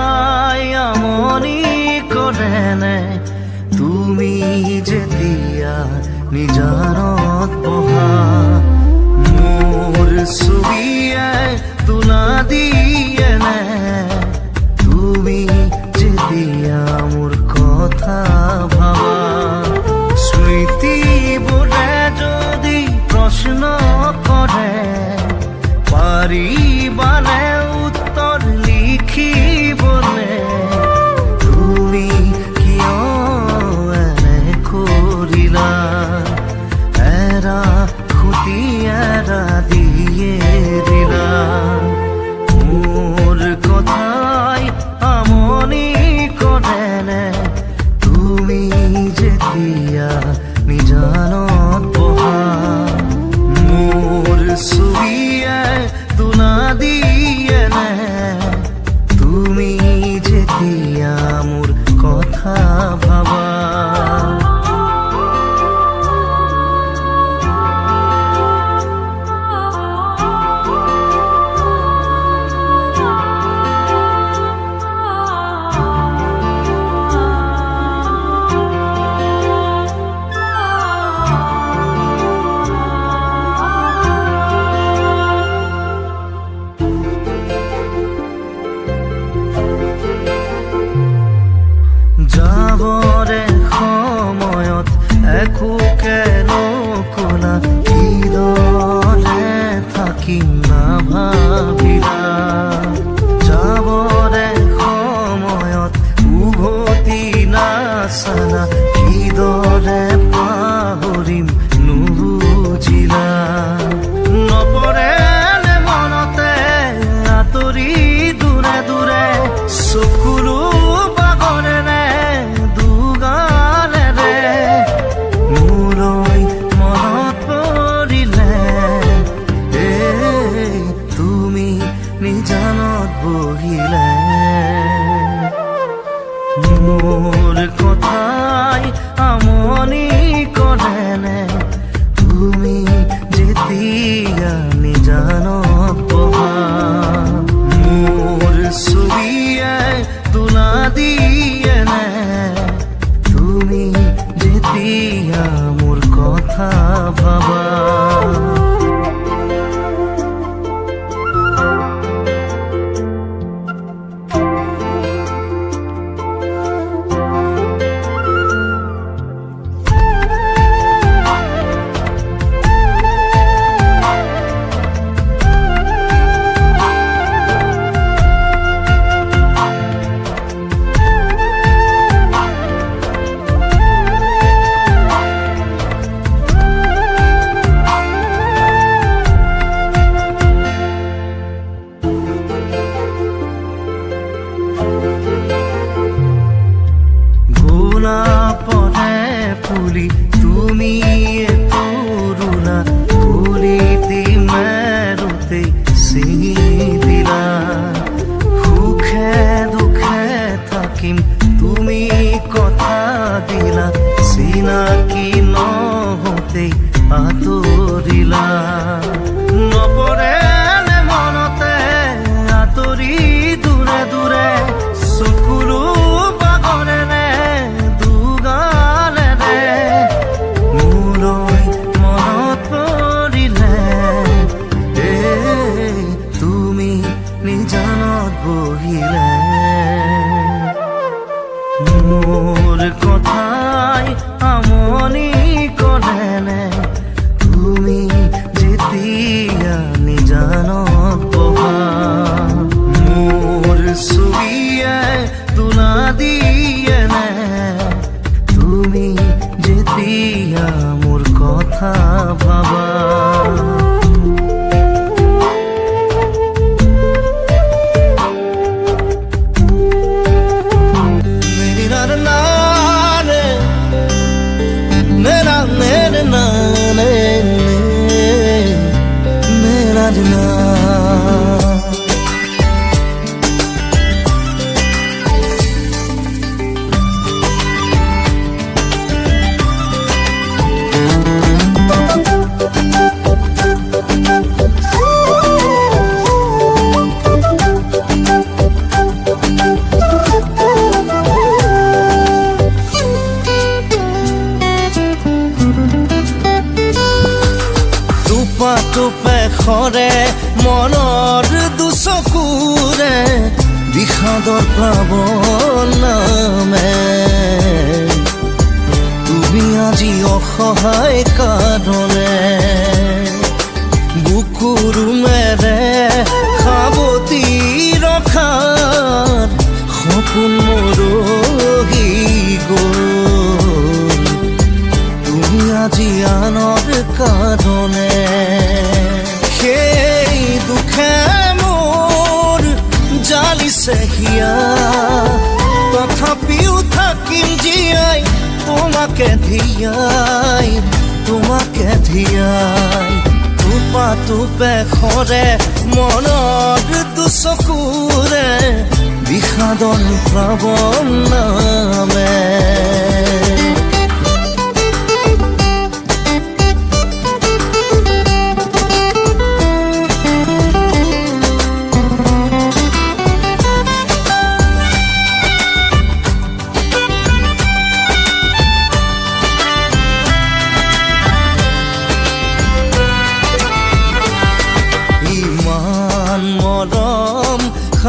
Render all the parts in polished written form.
কথাই আমনি কৰেনে তুমি যেতিয়া নিজানত বহা মোৰ ছবিয়ে তোলা দিয়েনে তুমি যেতিয়া মোৰ কথা ভাবা স্মৃতিবোৰে যদি প্ৰশ্ন কৰে পাৰিবানে উত্তৰ লিখিবনে তুমি কিয় এনে কৰিলা এৰা খুটি এৰা দিয়ে দিলা মোৰ কথাই আমনি কৰেনে তুমি যেতিয়া নিজানত বহা মোৰ ছবিয়ে তোলা দিয়েনে তুমি যেতিয়া মোৰ কথা ভাবা যাবৰে সময়ত একোকে নকলা কিদৰে থাকিম নাভাবিলা যাবৰে সময়ত উভতি নাচালা কিদৰে পাহৰিম নুবুজিলা নপৰে মনতে আঁতৰি দূৰে দূৰে চকুলো নিজানত বহিলে মোৰ কথাই আমনি কৰেনে তুমি যেতিয়া নিজানত বহা মোৰ ছবিয়ে তোলা দিয়েনে তুমি যেতিয়া মোৰ কথা ভাবা পৰে ফুলি তুমি তৰুণা ফুলিতি মেৰুতে ছিঙি দিলা সুখে দুখে থাকিম তুমি কথা দিলা চিনাকি নহওঁতেই আঁতৰিলা নপৰে মনতে আঁতৰি দূৰে দূৰে চকুলো পাগলেনে নিজানত বহিলে মোৰ কথাই আমনি কৰেনে তুমি যেতিয়া নিজানত বহা মোৰ ছবিয়ে তোলা দিয়েনে তুমি যেতিয়া মোৰ কথা ভাবা বিষাদৰ প্লাৱন নামে তুমি আজি অসহায় কাঁদনে বুকুৰ মেৰে সাৱটি ৰখাৰ সপোন মৰহি গ'ল তুমি আজি আনৰ কাঁদনে সেই দুখে মোৰ জালিছে হিয়া তথাপিও থাকিম জীয়াই তোমাকে ধিয়াই টোপা টোপে সৰে মনৰ দুচকুৰে বিষাদৰ প্লাৱন নামে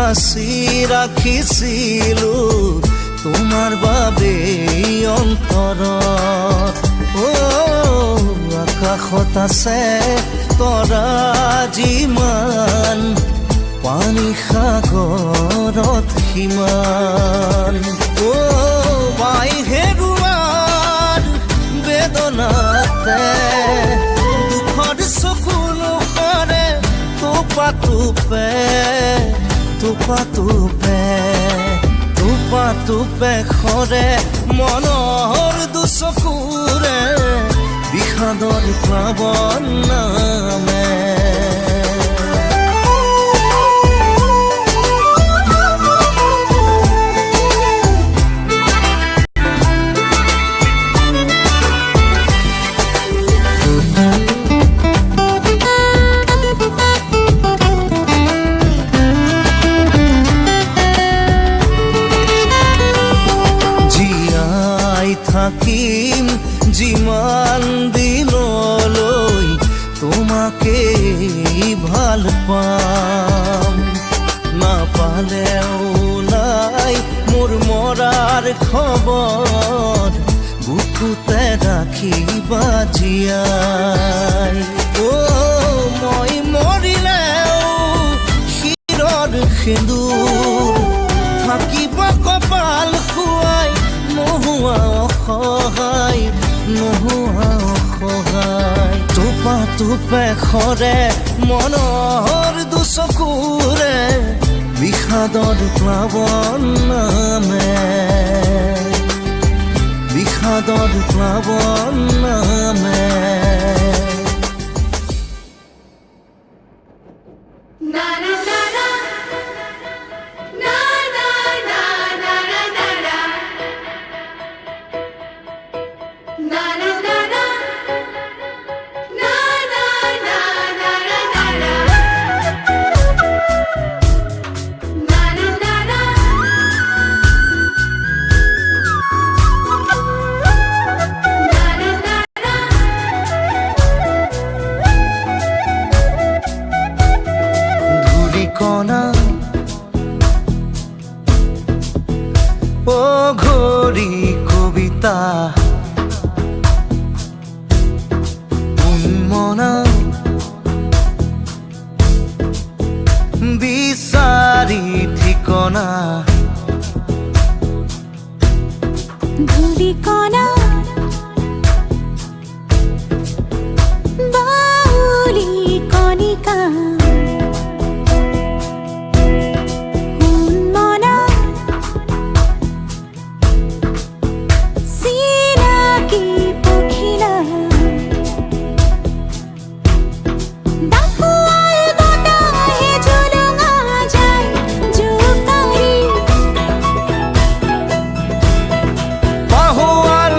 সাঁচি ৰাখিছিলো তোমাৰ বাবে অন্তৰত আকাশত আছে তৰা যিমান পানী সাগৰত সিমান মাই হেৰুৱাৰ বেদনাতে দুখৰ চকু নোখৰে টোপা টোপে সৰে মনৰ দুচকুৰে বিষাদৰ প্লাৱন নামে থাকিম যিমান দিনলৈ তোমাকে ভাল পাম নাপালেও নাই মোৰ মৰাৰ খবৰ বুকুতে ৰাখিবা জীয়াই মই মৰিলেও শিৰৰ সেন্দুৰ থাকিবা কপাল খুৱাই নোহোৱা অসহায় টোপে সৰে মনৰ দুচকুৰে বিষাদৰ প্লাৱন নামে কণা ঘড়ী কবিতা উন্মনা বিচাৰি ঠিকনা ধূলিকণা বাউলি কণিকা পাহোৱাৰ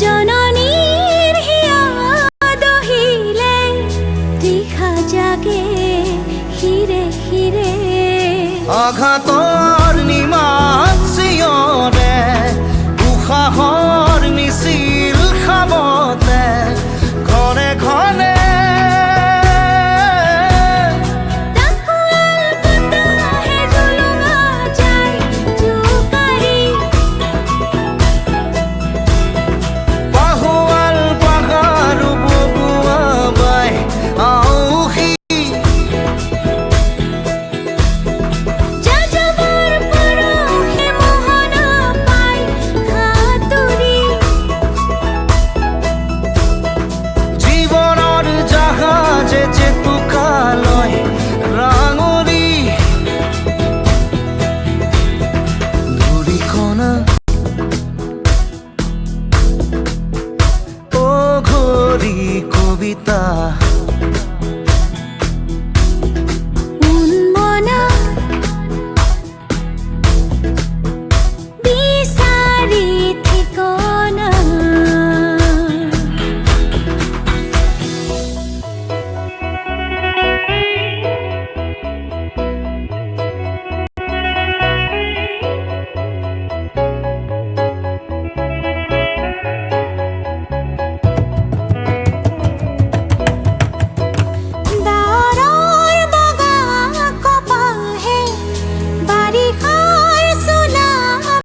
জননীৰ হিয়া দহিলে তৃষা জাগে শিৰে শিৰে আঘাতৰ নিমাত চিঞৰে উশাহৰ মিছিল খাবতে ঘৰে ঘৰে তাকুৱাল বতাহে জুলুঙা যায় জোকাৰি পাহোৱাল পাহাৰ বগুৱা বাই আউসী যাযাবৰ পৰহি মোহনা পাই সাঁতুৰি জীৱনৰ জাহাজে জেতুকালৈ ৰাঙৰি ধূলিকণা অ ঘড়ী